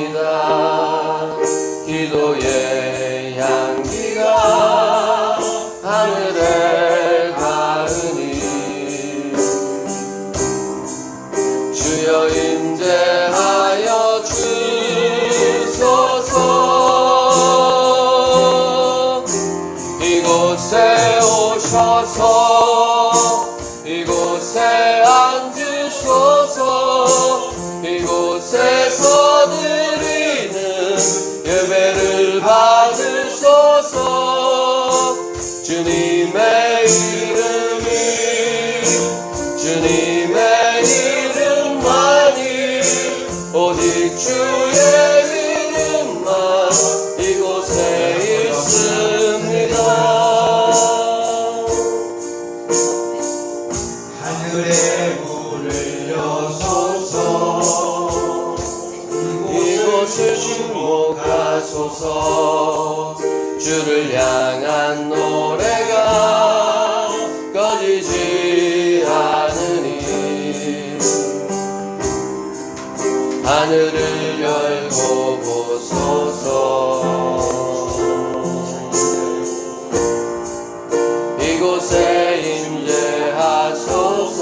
예수입니다. 기도의 향기가 하늘에 닿으니 주여 임재하여 주소서. 이곳에 오셔서 이곳에 앉으소서. 이곳에서 드리는 예배를 받으소서. 주님의 이름이 주님의 이름만이 오직 주의 이름만 이곳에 있습니다. 하늘에 문을 여소서. 이곳을 주목하소서. 주를 향한 노래가 꺼지지 않으니 하늘을 열고 보소서. 이곳에 임재하소서.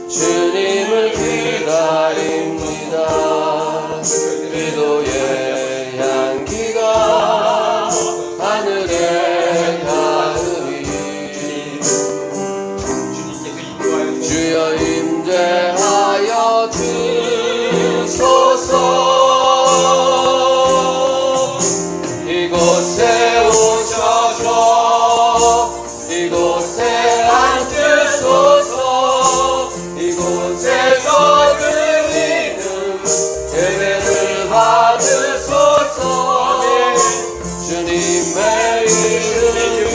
주님을 기다립니다. 기도의 향기가 하늘에 닿으니 주여 임재하여 주소서. 이곳에 오셔서 이곳에 앉으소서. 이곳에서 드리는 예배를 받으소서. 주님의 이름이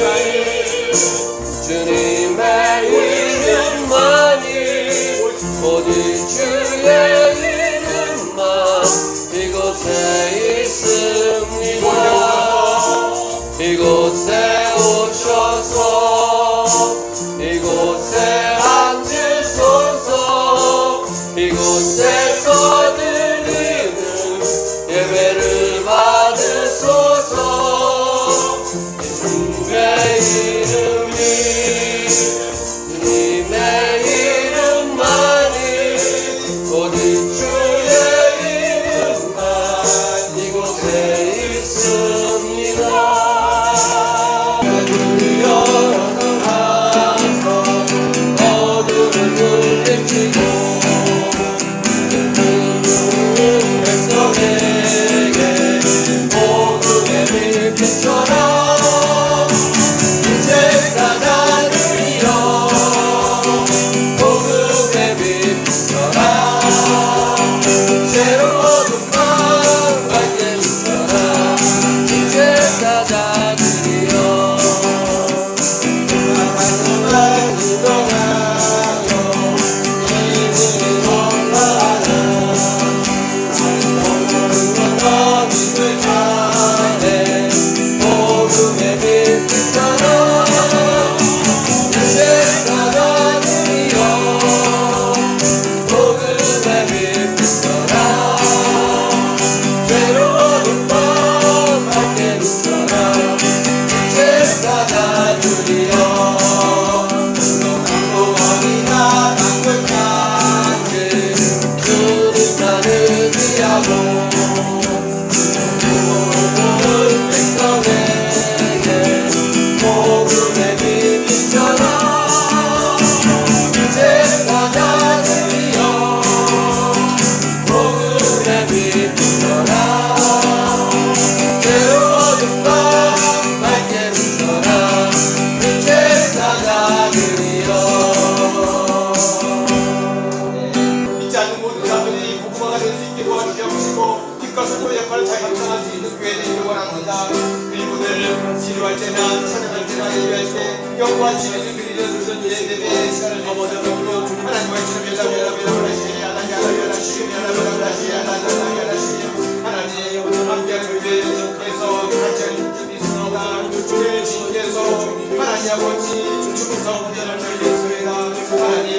주님의 이름만이 오직 주의 이름만 이곳에 있습니다. 이곳에 오셔서 이곳에 앉으소서. 이곳에서 드리는 예배를 받으소서. 주님의 이름이 주님의 이름만이 오직 주의 이름만 이곳에 있습니다. 문을 열어서 어둠을 물리치고 백성에게 복음의 빛처럼 이제 가자들이여 복음의 빛처럼 새로운 밤 밝게 비춰라. 이제 가자들이여 영광하시는 그리스도 주신 예배의 시간을 넘어져놓고 하나님의 주님 하나님 함께한 교회에서 같이 주님께서 주의 주님께서 하나님 아버지 주님께서 운전을 저희했습니다. 하나님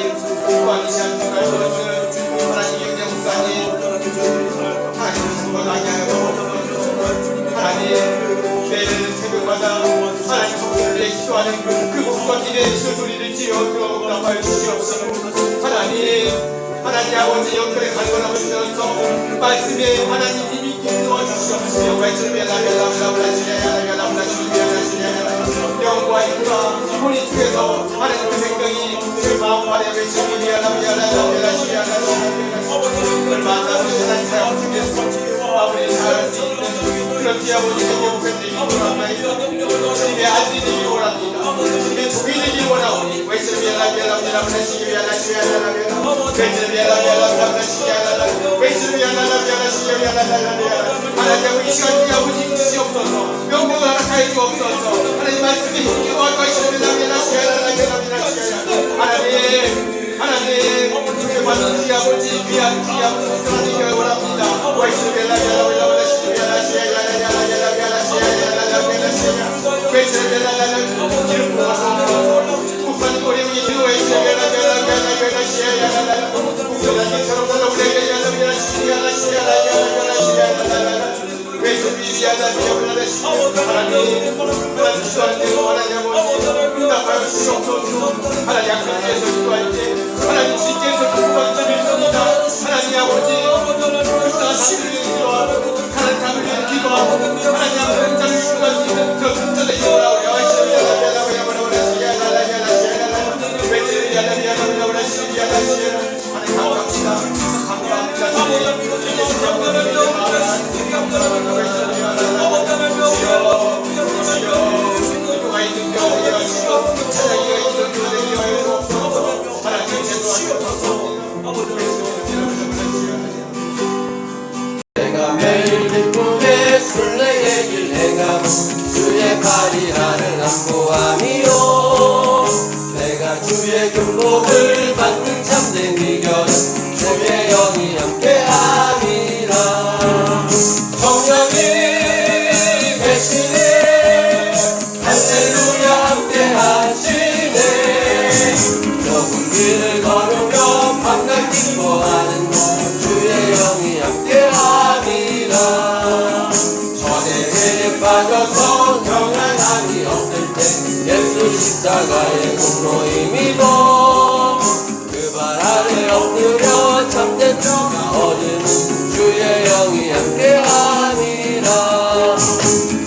영광이시 하나님 영광 목사님 기뻐하는 그 목과 기대의 소리를 지어 들어오라고 주시옵소서. 하나님 아버지 영들의 갈고나 보시면서 그 말씀에 하나님 힘이 기도해 주시옵소서. 영과 힘과 우리 중에서 하나님 그 생명이 그 마음 안에 외치기 얼마나 세상 사람 중에서 아버지 살아갈 수 있는 그런 기아버지의 영생되기 원합니다. 주님의 아들이 되기 원합니다. 주님의 종이 되기 원하오니 외치는 미안합니다. 하시기 미안하시기 하나님 이 시간 중에 아버지 주시옵소서. 명령을 하나 주옵소서. 하나님 말씀에 힘기도할 것이옵니다. 하나님 주께 받는 지 아버지 귀한 하나님께 원합니다. 기름 부어서 국산 고령이 기도해 국산한테처럼 달라오게 하나님 기도할 때 하나님 응답하여 주시옵소서. 하나님 약속을 위해서 기도할 때 하나님 진짜에서 기도하는 점이 있습니다. 하나님 아버지 불쌍한 사람들을 위해 기도하고 가난한 사람을 위해 기도하고 하나님 아버지 장을 기도할 수 있는 그 근전의 기도라고 내가 매일 기쁘게 순례의 길 행하고 주의 팔이 나를 안보함이요 내가 주의 경복을 받는 참된 비결은 주의 영이 함께함이라 성령이 계시네 할렐루야 함께하시네 좁은 길을 걸으며 밤낮 기뻐하는 주의 영이 함께함이라 전에 빠져서 평안함이 없을 때 예수 십자가의 공로임이고 그 발 아래 엎드려 참된 주가 얻은 주의 영이 함께함이라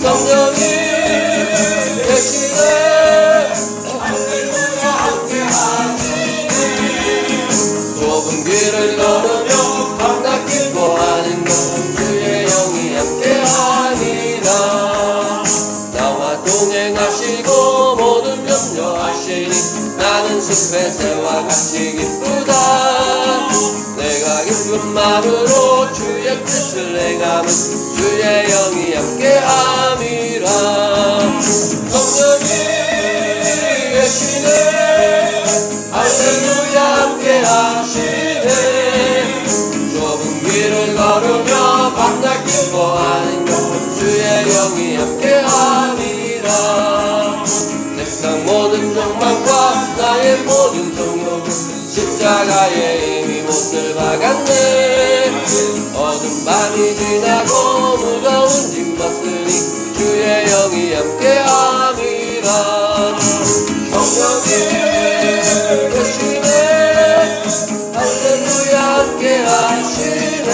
성령이 계시네 할렐루야 함께하시네 좁은 길을 걸으며 밤낮 기뻐하는 주의 영이 함께하니라 나와 동행하시고 모든 염려하시니 나는 숲의 새와 같이 기쁘다 내가 기쁜 마음으로 주의 뜻을 행하면 주의 영이 함께함이라 성령이 계시네 할렐루야 함께하시네 좁은 길을 걸으며 밤낮 기뻐하는 주의 영이 함께함이라 세상 모든 욕망과 나의 모든 종교 십자가에 이미 못을 박았네 어두운 밤이 지나고 무거운 짐 벗으니 주의 영이 함께함이라 성령이 계시네 할렐루야 함께하시네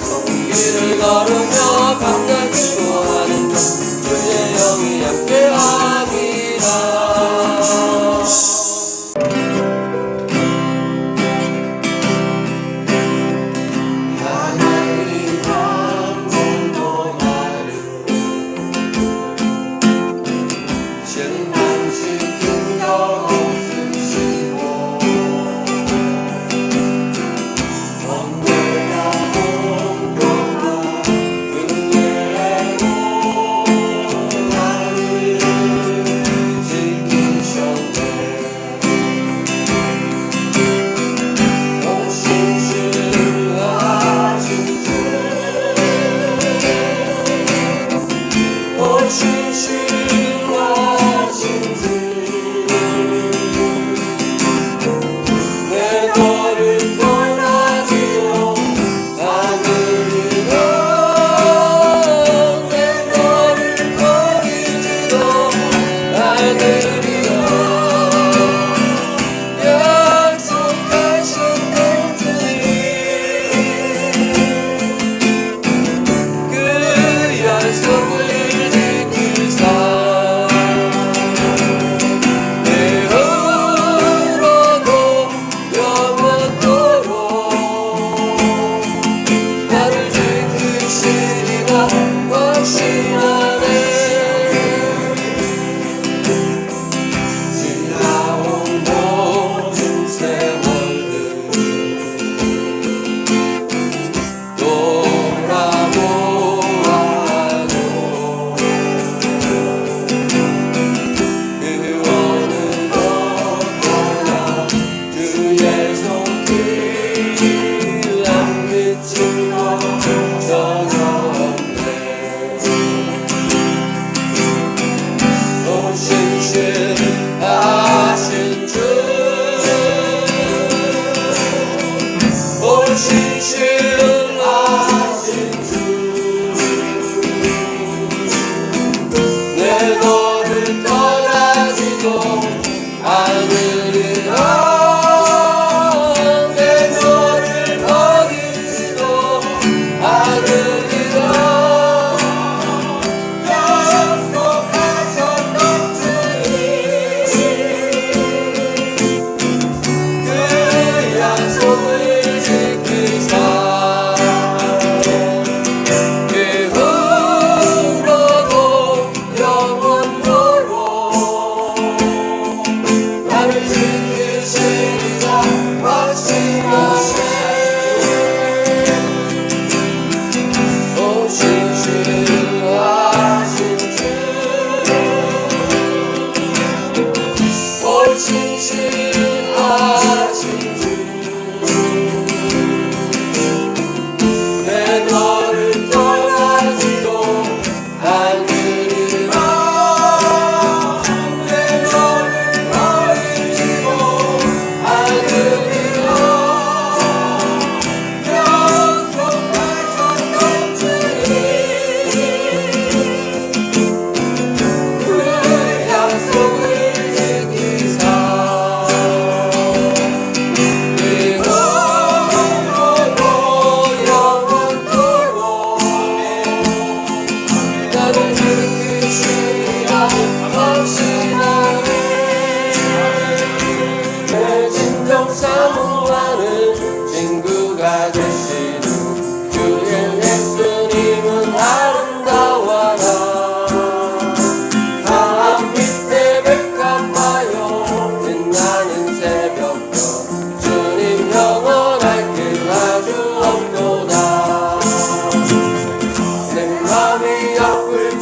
좁은 길을 걸으며 밤낮 기도하는 주의 영이 함께함이라 하나님 한 번도 나를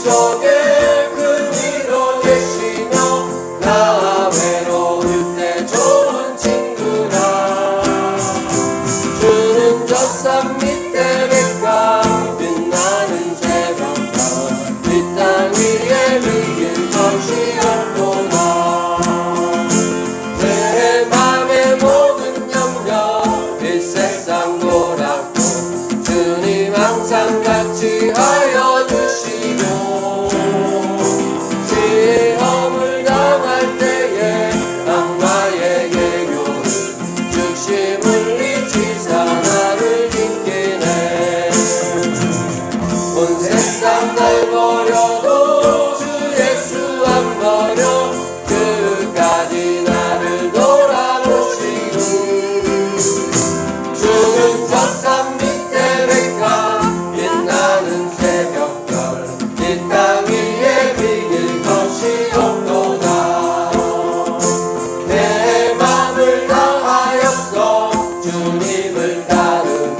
적에 큰 위로 되시며 나 외로울 때 좋은 친구라. 주는 저 산 밑에 백합 빛나는 새벽별 이 땅 위에 비길 것이 없도다. 내 맘의 모든 염려 이 세상 돌았고 주님 항상 같이 하여 주시고 시험을 당할 때에 악마의 계교를 죽심을 잊히사 나를 지키네. 온 세상 날 버려도 주 예수 안 버려 끝까지 나를 돌아보시고 주는 저 산 밑에 백합 빛나는 새벽별 이 땅 위에 비길 것이 없도다. 내 맘을 다하였어 주님을 따르며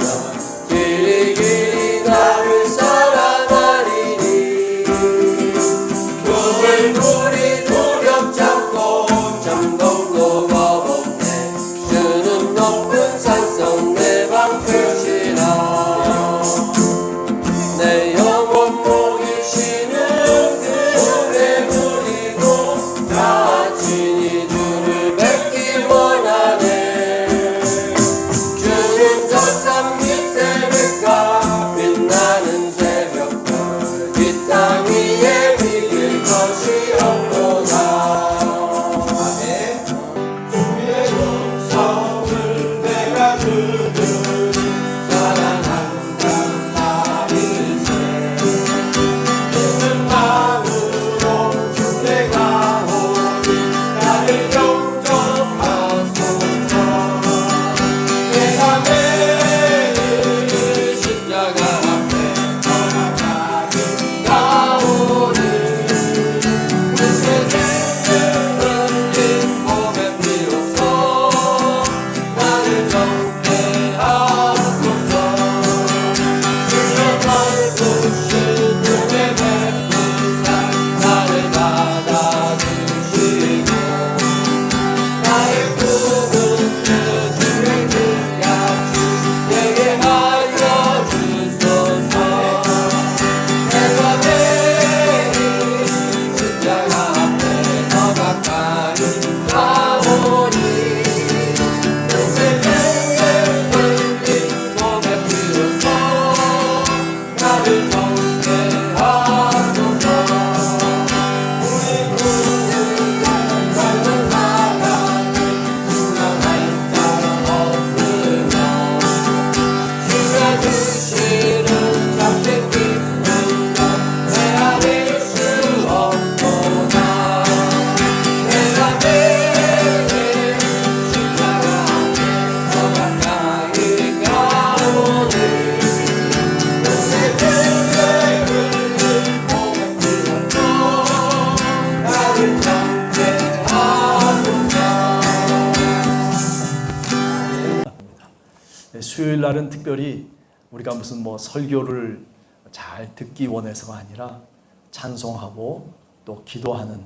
길이 길이 나를 사랑하리니. 눈물이 두렵지 않고 잠동도 겁없네. 주는 높은 산성 내 방패시라. 내 영혼 목이시는 그의 누리고 나 친히 주를 뵙기 원하네. 주는 저 산 밑에 백합 빛나는 새벽별 이 땅 위에 비길 것이 없도다. 주의 음성을 내가 들으니 사랑한다는 말일세. 있는 마음으로 주내가 오니 나를 영접하소서. 내가 매일 십자가 앞에 떠나가기 나오니 그 세상을 흘린 몸에 비로소 나를 정죄하소서. 주여 넓으신 눈에 베푼 산 나를 받아주시고 나의 꿈은 그 주의 능력이 내게 하여 주소서. 내가 매일 십자가 앞에 더 가까이 가오니 그 세상을 흘린 몸에 비로소 나를 정죄하소서. 우리 구는 삶은 사랑이 순항할 자 없으며 주가 주시는 잠시 기쁨 헤아릴 수 없도다. 내가 매일 십자가 앞에 더 가까이 가오니 그 세상을 흘린 몸에 비로소 나를 정죄하소서. 수요일 날은 특별히 우리가 무슨 설교를 잘 듣기 원해서가 아니라 찬송하고 또 기도하는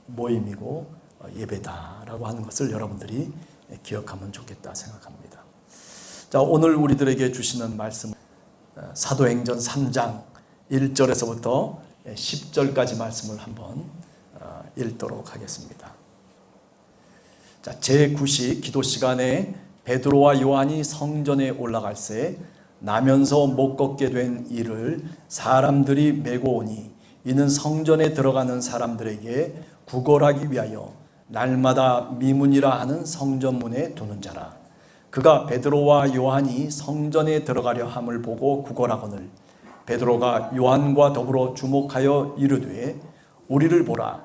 모임이고 예배다라고 하는 것을 여러분들이 기억하면 좋겠다 생각합니다. 자, 오늘 우리들에게 주시는 말씀 사도행전 3장 1절에서부터 10절까지 말씀을 한번 읽도록 하겠습니다. 자, 제9시 기도 시간에 베드로와 요한이 성전에 올라갈 새 나면서 못 걷게 된 이를 사람들이 메고 오니 이는 성전에 들어가는 사람들에게 구걸하기 위하여 날마다 미문이라 하는 성전문에 두는 자라. 그가 베드로와 요한이 성전에 들어가려 함을 보고 구걸하거늘 베드로가 요한과 더불어 주목하여 이르되 우리를 보라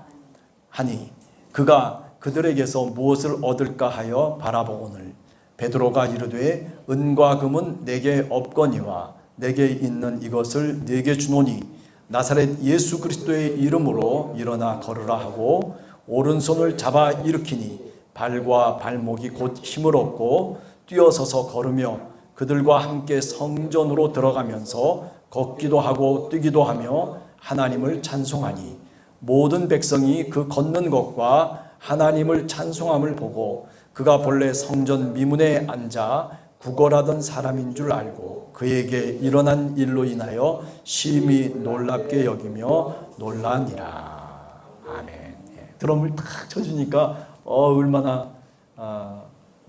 하니 그가 그들에게서 무엇을 얻을까 하여 바라보거늘 베드로가 이르되 은과 금은 내게 없거니와 내게 있는 이것을 내게 주노니 나사렛 예수 그리스도의 이름으로 일어나 걸으라 하고 오른손을 잡아 일으키니 발과 발목이 곧 힘을 얻고 뛰어서서 걸으며 그들과 함께 성전으로 들어가면서 걷기도 하고 뛰기도 하며 하나님을 찬송하니 모든 백성이 그 걷는 것과 하나님을 찬송함을 보고 그가 본래 성전 미문에 앉아 구걸하던 사람인 줄 알고 그에게 일어난 일로 인하여 심히 놀랍게 여기며 놀라니라. 아멘. 드럼을 탁 쳐주니까 얼마나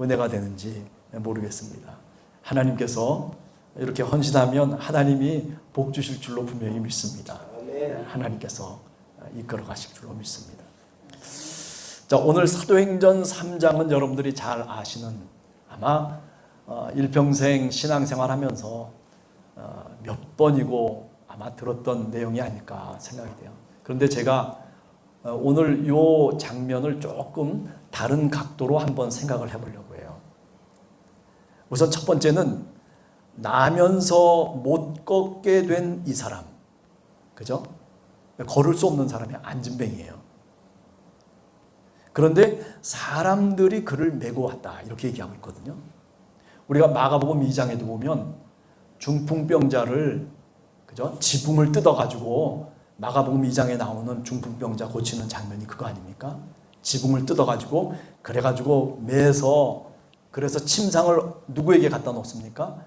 은혜가 되는지 모르겠습니다. 하나님께서 이렇게 헌신하면 하나님이 복 주실 줄로 분명히 믿습니다. 하나님께서 이끌어 가실 줄로 믿습니다. 자, 오늘 사도행전 3장은 여러분들이 잘 아시는, 아마 일평생 신앙생활하면서 몇 번이고 아마 들었던 내용이 아닐까 생각이 돼요. 그런데 제가 오늘 이 장면을 조금 다른 각도로 한번 생각을 해보려고 해요. 우선 첫 번째는 나면서 못 걷게 된 이 사람, 그죠? 걸을 수 없는 사람이 안진뱅이에요. 그런데 사람들이 그를 메고 왔다, 이렇게 얘기하고 있거든요. 우리가 마가복음 2장에도 보면 중풍병자를, 그죠? 지붕을 뜯어가지고, 마가복음 2장에 나오는 중풍병자 고치는 장면이 그거 아닙니까? 지붕을 뜯어가지고 그래가지고 매서, 그래서 침상을 누구에게 갖다 놓습니까?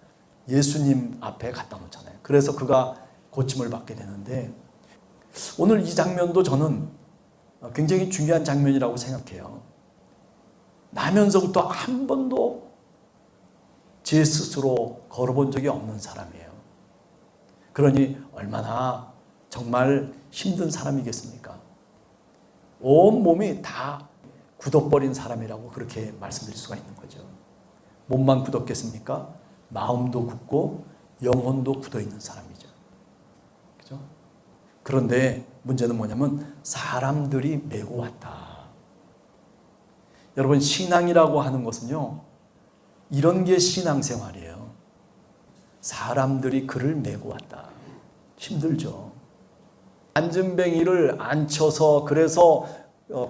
예수님 앞에 갖다 놓잖아요. 그래서 그가 고침을 받게 되는데, 오늘 이 장면도 저는 굉장히 중요한 장면이라고 생각해요. 나면서부터 한 번도 제 스스로 걸어본 적이 없는 사람이에요. 그러니 얼마나 정말 힘든 사람이겠습니까? 온 몸이 다 굳어버린 사람이라고 그렇게 말씀드릴 수가 있는 거죠. 몸만 굳었겠습니까? 마음도 굳고 영혼도 굳어 있는 사람이죠. 그죠? 그런데 문제는 뭐냐면 사람들이 메고 왔다. 여러분, 신앙이라고 하는 것은요, 이런 게 신앙생활이에요. 사람들이 그를 메고 왔다. 힘들죠. 안진뱅이를 앉혀서 그래서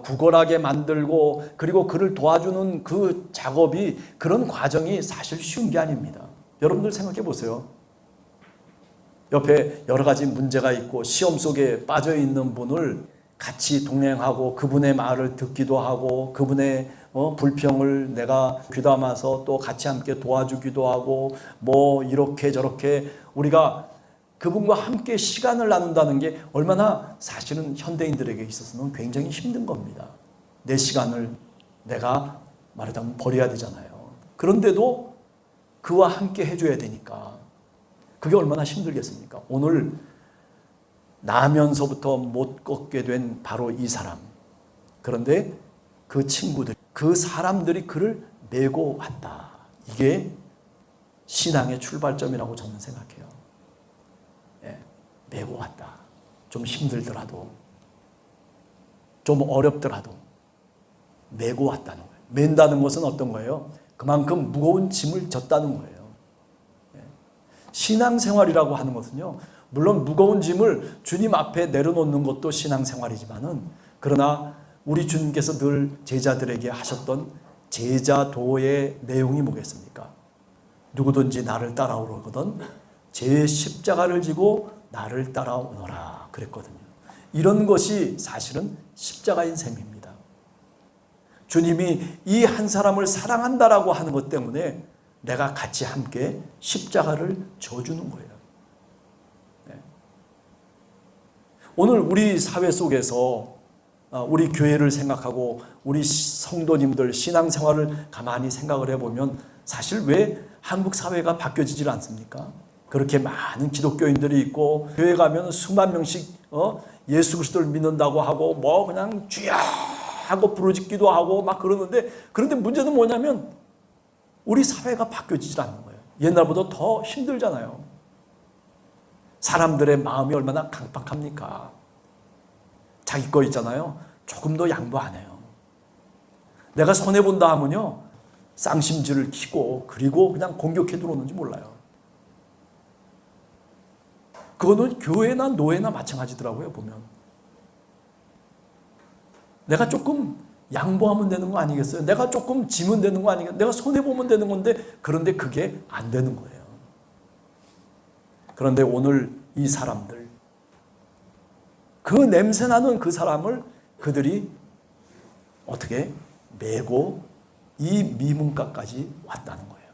구걸하게 만들고, 그리고 그를 도와주는 그 작업이, 그런 과정이 사실 쉬운 게 아닙니다. 여러분들 생각해 보세요. 옆에 여러 가지 문제가 있고 시험 속에 빠져 있는 분을 같이 동행하고 그분의 말을 듣기도 하고 그분의 불평을 내가 귀담아서 또 같이 함께 도와주기도 하고, 뭐 이렇게 저렇게 우리가 그분과 함께 시간을 나눈다는 게 얼마나 사실은 현대인들에게 있어서는 굉장히 힘든 겁니다. 내 시간을 내가 말하자면 버려야 되잖아요. 그런데도 그와 함께 해줘야 되니까 그게 얼마나 힘들겠습니까? 오늘 나면서부터 못 걷게 된 바로 이 사람, 그런데 그 친구들, 그 사람들이 그를 메고 왔다. 이게 신앙의 출발점이라고 저는 생각해요. 메고 왔다. 좀 힘들더라도, 좀 어렵더라도 메고 왔다는 거예요. 맨다는 것은 어떤 거예요? 그만큼 무거운 짐을 졌다는 거예요. 신앙생활이라고 하는 것은요, 물론 무거운 짐을 주님 앞에 내려놓는 것도 신앙생활이지만은, 그러나 우리 주님께서 늘 제자들에게 하셨던 제자도의 내용이 뭐겠습니까? 누구든지 나를 따라오거든 제 십자가를 지고 나를 따라오너라 그랬거든요. 이런 것이 사실은 십자가인 셈입니다. 주님이 이 한 사람을 사랑한다라고 하는 것 때문에 내가 같이 함께 십자가를 져주는 거예요. 오늘 우리 사회 속에서 우리 교회를 생각하고 우리 성도님들 신앙생활을 가만히 생각을 해보면 사실 왜 한국 사회가 바뀌어지질 않습니까? 그렇게 많은 기독교인들이 있고 교회 가면 수만 명씩 예수 그리스도를 믿는다고 하고 뭐 그냥 주야 하고 부르짖기도 하고 막 그러는데, 그런데 문제는 뭐냐면 우리 사회가 바뀌어지질 않는 거예요. 옛날보다 더 힘들잖아요. 사람들의 마음이 얼마나 강팍합니까? 자기 거 있잖아요. 조금 더 양보 안 해요. 내가 손해본다 하면요, 쌍심지를 키고 그리고 그냥 공격해 들어오는지 몰라요. 그거는 교회나 노예나 마찬가지더라고요, 보면. 내가 조금 양보하면 되는 거 아니겠어요? 내가 조금 지면 되는 거 아니겠어요? 내가 손해보면 되는 건데, 그런데 그게 안 되는 거예요. 그런데 오늘 이 사람들, 그 냄새나는 그 사람을 그들이 어떻게 메고 이 미문가까지 왔다는 거예요.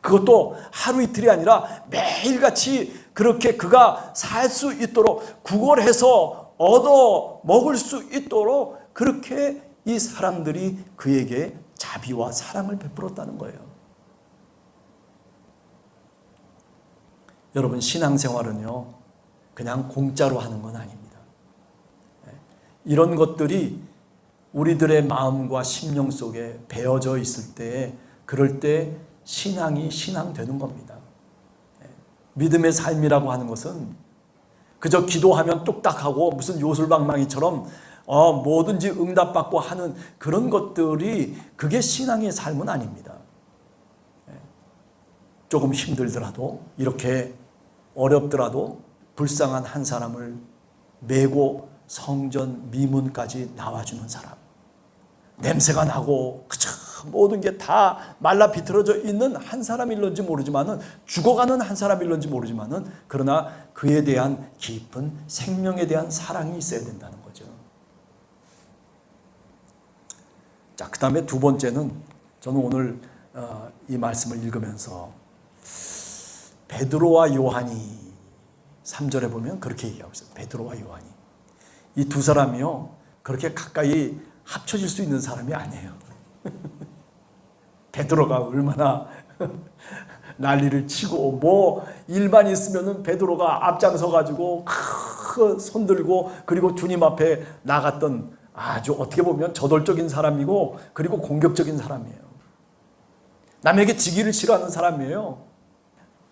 그것도 하루 이틀이 아니라 매일같이 그렇게 그가 살 수 있도록 구걸해서 얻어 먹을 수 있도록 그렇게 이 사람들이 그에게 자비와 사랑을 베풀었다는 거예요. 여러분, 신앙생활은요 그냥 공짜로 하는 건 아닙니다. 이런 것들이 우리들의 마음과 심령 속에 배어져 있을 때, 그럴 때 신앙이 신앙되는 겁니다. 믿음의 삶이라고 하는 것은 그저 기도하면 뚝딱하고 무슨 요술방망이처럼 뭐든지 응답받고 하는 그런 것들이 그게 신앙의 삶은 아닙니다. 조금 힘들더라도, 이렇게 어렵더라도 불쌍한 한 사람을 메고 성전 미문까지 나와주는 사람, 냄새가 나고 그저 모든 게 다 말라 비틀어져 있는 한 사람일런지 모르지만은, 죽어가는 한 사람일런지 모르지만은, 그러나 그에 대한 깊은 생명에 대한 사랑이 있어야 된다는 거죠. 자, 그 다음에 두 번째는, 저는 오늘 이 말씀을 읽으면서 베드로와 요한이 3절에 보면 그렇게 얘기하고 있어요. 베드로와 요한이, 이 두 사람이요 그렇게 가까이 합쳐질 수 있는 사람이 아니에요. 베드로가 얼마나 난리를 치고 뭐 일만 있으면은 베드로가 앞장서 가지고 손 들고 그리고 주님 앞에 나갔던, 아주 어떻게 보면 저돌적인 사람이고 그리고 공격적인 사람이에요. 남에게 지기를 싫어하는 사람이에요.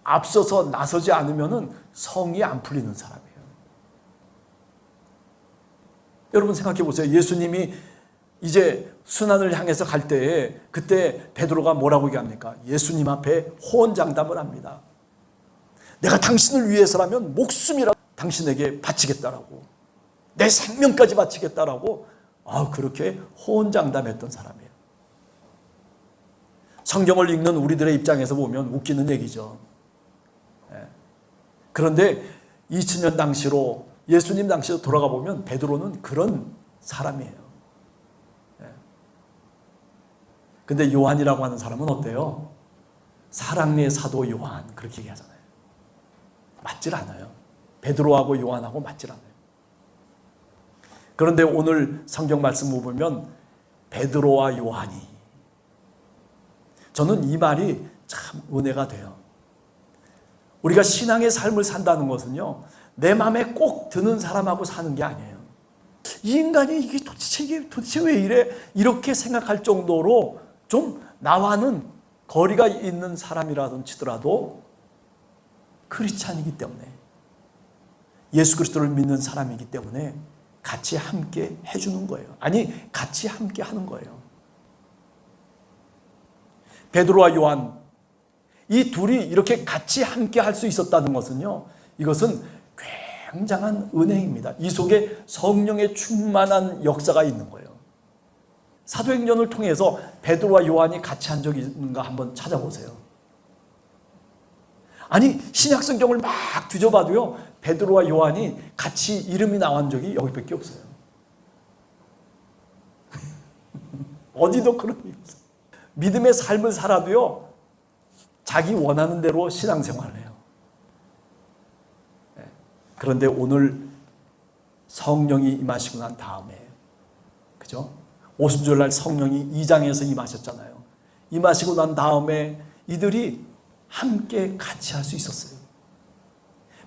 앞서서 나서지 않으면은 성이 안 풀리는 사람이에요. 여러분 생각해 보세요. 예수님이 이제 순환을 향해서 갈 때에 그때 베드로가 뭐라고 얘기합니까? 예수님 앞에 호언장담을 합니다. 내가 당신을 위해서라면 목숨이라도 당신에게 바치겠다라고, 내 생명까지 바치겠다라고 그렇게 호언장담했던 사람이에요. 성경을 읽는 우리들의 입장에서 보면 웃기는 얘기죠. 그런데 2000년 당시로, 예수님 당시로 돌아가 보면 베드로는 그런 사람이에요. 근데 요한이라고 하는 사람은 어때요? 사랑의 사도 요한, 그렇게 얘기하잖아요. 맞질 않아요. 베드로하고 요한하고 맞질 않아요. 그런데 오늘 성경 말씀을 보면 베드로와 요한이, 저는 이 말이 참 은혜가 돼요. 우리가 신앙의 삶을 산다는 것은요, 내 마음에 꼭 드는 사람하고 사는 게 아니에요. 이 인간이 이게 도대체 왜 이래? 이렇게 생각할 정도로 좀 나와는 거리가 있는 사람이라도 치더라도 크리스찬이기 때문에, 예수 그리스도를 믿는 사람이기 때문에 같이 함께 해주는 거예요. 아니, 같이 함께 하는 거예요. 베드로와 요한, 이 둘이 이렇게 같이 함께 할 수 있었다는 것은요, 이것은 굉장한 은혜입니다. 이 속에 성령의 충만한 역사가 있는 거예요. 사도행전을 통해서 베드로와 요한이 같이 한 적이 있는가 한번 찾아보세요. 아니, 신약성경을 막 뒤져봐도요, 베드로와 요한이 같이 이름이 나온 적이 여기밖에 없어요. 어디도 그런 일이 없어요. 믿음의 삶을 살아도요, 자기 원하는 대로 신앙생활을 해요. 그런데 오늘 성령이 임하시고 난 다음에, 그죠? 오순절날 성령이 2장에서 임하셨잖아요. 임하시고 난 다음에 이들이 함께 같이 할 수 있었어요.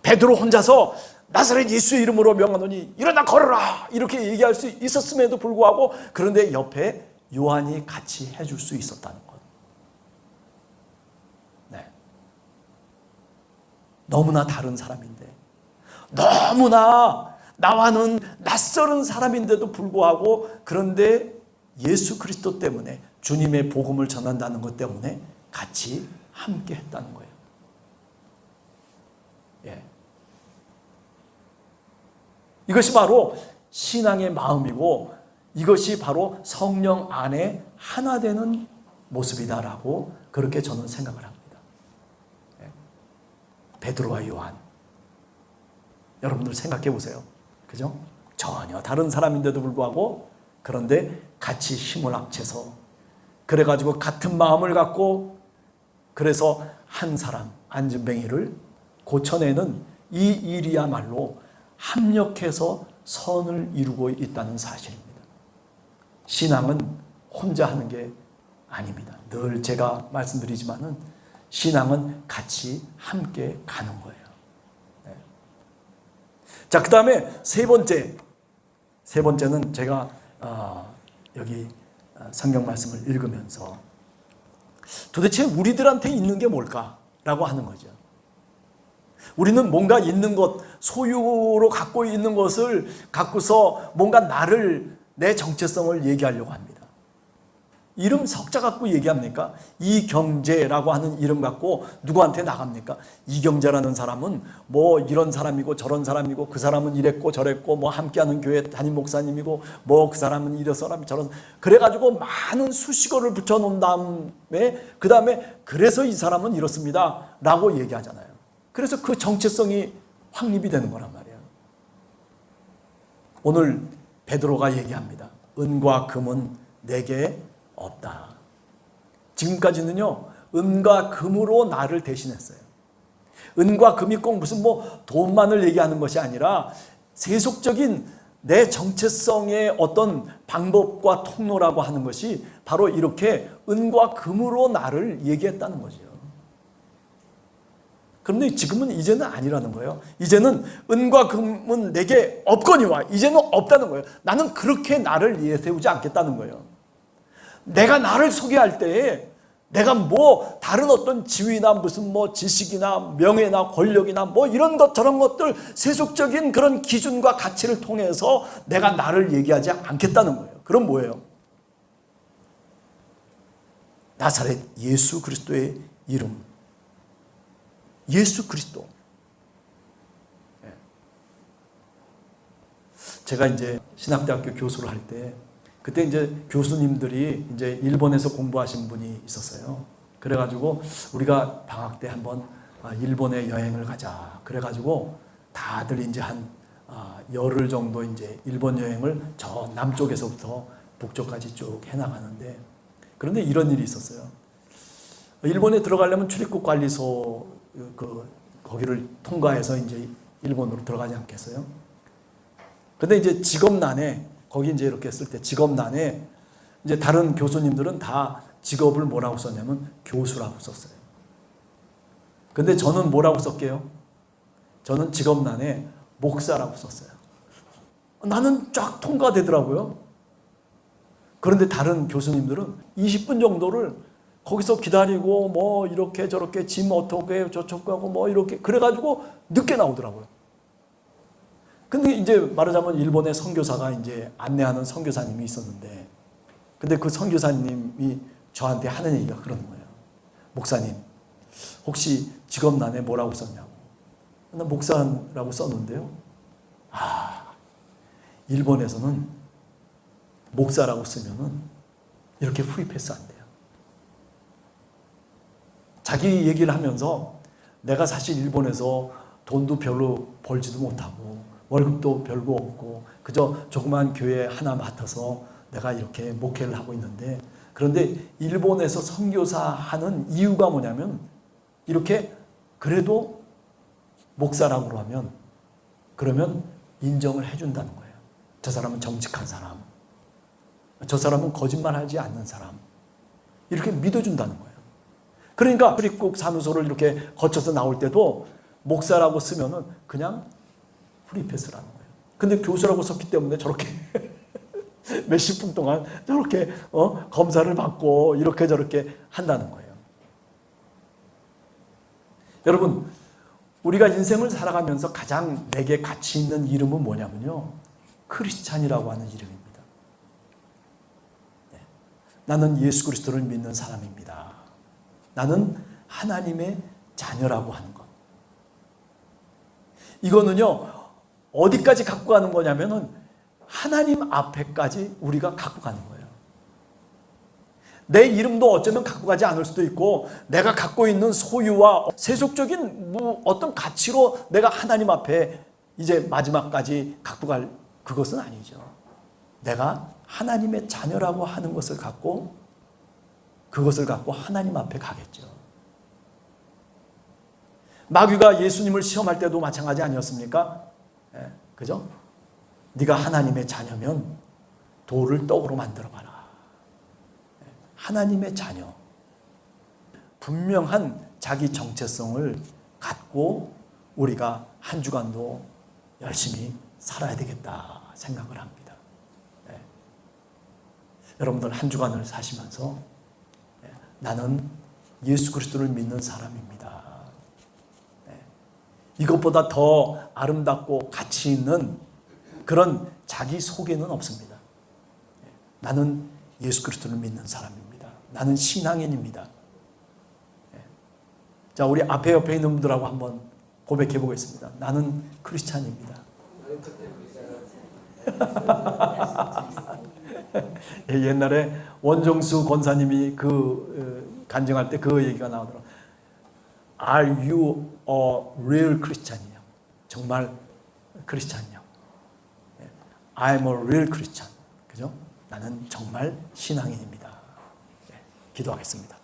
베드로 혼자서 나사렛 예수의 이름으로 명하노니 일어나 걸어라, 이렇게 얘기할 수 있었음에도 불구하고, 그런데 옆에 요한이 같이 해줄 수 있었다는 것. 네. 너무나 다른 사람인데, 너무나 나와는 낯설은 사람인데도 불구하고, 그런데 예수 그리스도 때문에, 주님의 복음을 전한다는 것 때문에 같이 함께 했다는 거예요. 예. 이것이 바로 신앙의 마음이고, 이것이 바로 성령 안에 하나 되는 모습이다라고 그렇게 저는 생각을 합니다. 예. 베드로와 요한, 여러분들 생각해 보세요. 그죠? 전혀 다른 사람인데도 불구하고 그런데 같이 힘을 합쳐서 그래가지고 같은 마음을 갖고 그래서 한 사람 안진뱅이를 고쳐내는 이 일이야말로 합력해서 선을 이루고 있다는 사실입니다. 신앙은 혼자 하는 게 아닙니다. 늘 제가 말씀드리지만은 신앙은 같이 함께 가는 거예요. 네. 자, 그 다음에 세 번째는 제가 여기 성경 말씀을 읽으면서 도대체 우리들한테 있는 게 뭘까라고 하는 거죠. 우리는 뭔가 있는 것, 소유로 갖고 있는 것을 갖고서 뭔가 내 정체성을 얘기하려고 합니다. 이름 석자 갖고 얘기합니까? 이경재라고 하는 이름 갖고 누구한테 나갑니까? 이경재라는 사람은 뭐 이런 사람이고 저런 사람이고 그 사람은 이랬고 저랬고 뭐 함께하는 교회 담임 목사님이고 뭐 그 사람은 이런 사람 저런 그래가지고 많은 수식어를 붙여놓은 다음에 그 다음에 그래서 이 사람은 이렇습니다 라고 얘기하잖아요. 그래서 그 정체성이 확립이 되는 거란 말이에요. 오늘 베드로가 얘기합니다. 은과 금은 내게 없다. 지금까지는요, 은과 금으로 나를 대신했어요. 은과 금이 꼭 무슨 뭐 돈만을 얘기하는 것이 아니라 세속적인 내 정체성의 어떤 방법과 통로라고 하는 것이 바로 이렇게 은과 금으로 나를 얘기했다는 거죠. 그런데 지금은 이제는 아니라는 거예요. 이제는 은과 금은 내게 없거니와 이제는 없다는 거예요. 나는 그렇게 나를 내세우지 않겠다는 거예요. 내가 나를 소개할 때에 내가 뭐 다른 어떤 지위나 무슨 뭐 지식이나 명예나 권력이나 뭐 이런 것 저런 것들 세속적인 그런 기준과 가치를 통해서 내가 나를 얘기하지 않겠다는 거예요. 그럼 뭐예요? 나사렛 예수 그리스도의 이름, 예수 그리스도. 제가 이제 신학대학교 교수를 할 때 그때 이제 교수님들이 이제 일본에서 공부하신 분이 있었어요. 그래가지고 우리가 방학 때 한번 일본에 여행을 가자. 그래가지고 다들 이제 한 열흘 정도 이제 일본 여행을 저 남쪽에서부터 북쪽까지 쭉 해나가는데 그런데 이런 일이 있었어요. 일본에 들어가려면 출입국 관리소 거기를 통과해서 이제 일본으로 들어가지 않겠어요? 근데 이제 직업란에 거기 이제 이렇게 쓸 때 직업란에 이제 다른 교수님들은 다 직업을 뭐라고 썼냐면 교수라고 썼어요. 근데 저는 뭐라고 썼게요? 저는 직업란에 목사라고 썼어요. 나는 쫙 통과되더라고요. 그런데 다른 교수님들은 20분 정도를 거기서 기다리고 뭐 이렇게 저렇게 짐 어떻게 저쪽 하고 뭐 이렇게 그래가지고 늦게 나오더라고요. 근데 이제 말하자면 일본의 선교사가 이제 안내하는 선교사님이 있었는데 근데 그 선교사님이 저한테 하는 얘기가 그러는 거예요. 목사님 혹시 직업란에 뭐라고 썼냐고. 나 목사라고 썼는데요. 일본에서는 목사라고 쓰면은 이렇게 프리패스 안 돼요. 자기 얘기를 하면서 내가 사실 일본에서 돈도 별로 벌지도 못하고 월급도 별거 없고 그저 조그만 교회 하나 맡아서 내가 이렇게 목회를 하고 있는데 그런데 일본에서 선교사 하는 이유가 뭐냐면 이렇게 그래도 목사라고 하면 그러면 인정을 해준다는 거예요. 저 사람은 정직한 사람, 저 사람은 거짓말하지 않는 사람 이렇게 믿어준다는 거예요. 그러니까 출입국 사무소를 이렇게 거쳐서 나올 때도 목사라고 쓰면은 그냥 프리패스라는 거예요. 근데 교수라고 썼기 때문에 저렇게 몇십 분 동안 저렇게 검사를 받고 이렇게 저렇게 한다는 거예요. 여러분, 우리가 인생을 살아가면서 가장 내게 가치 있는 이름은 뭐냐면요. 크리스찬이라고 하는 이름입니다. 네. 나는 예수 그리스도를 믿는 사람입니다. 나는 하나님의 자녀라고 하는 것. 이거는요, 어디까지 갖고 가는 거냐면은 하나님 앞에까지 우리가 갖고 가는 거예요. 내 이름도 어쩌면 갖고 가지 않을 수도 있고 내가 갖고 있는 소유와 세속적인 어떤 가치로 내가 하나님 앞에 이제 마지막까지 갖고 갈 그것은 아니죠. 내가 하나님의 자녀라고 하는 것을 갖고 그것을 갖고 하나님 앞에 가겠죠. 마귀가 예수님을 시험할 때도 마찬가지 아니었습니까? 예, 그죠? 네가 하나님의 자녀면 돌을 떡으로 만들어봐라. 예, 하나님의 자녀. 분명한 자기 정체성을 갖고 우리가 한 주간도 열심히 살아야 되겠다 생각을 합니다. 예. 여러분들 한 주간을 사시면서 나는 예수 그리스도를 믿는 사람입니다. 이것보다 더 아름답고 가치 있는 그런 자기 소개는 없습니다. 나는 예수 그리스도를 믿는 사람입니다. 나는 신앙인입니다. 자, 우리 앞에 옆에 있는 분들하고 한번 고백해 보겠습니다. 나는 크리스찬입니다. 옛날에 원정수 권사님이 간증할 때 그 얘기가 나오더라고요. Are you a real Christian이요? 정말 크리스찬이요? I'm a real Christian. 그죠? 나는 정말 신앙인입니다. 기도하겠습니다.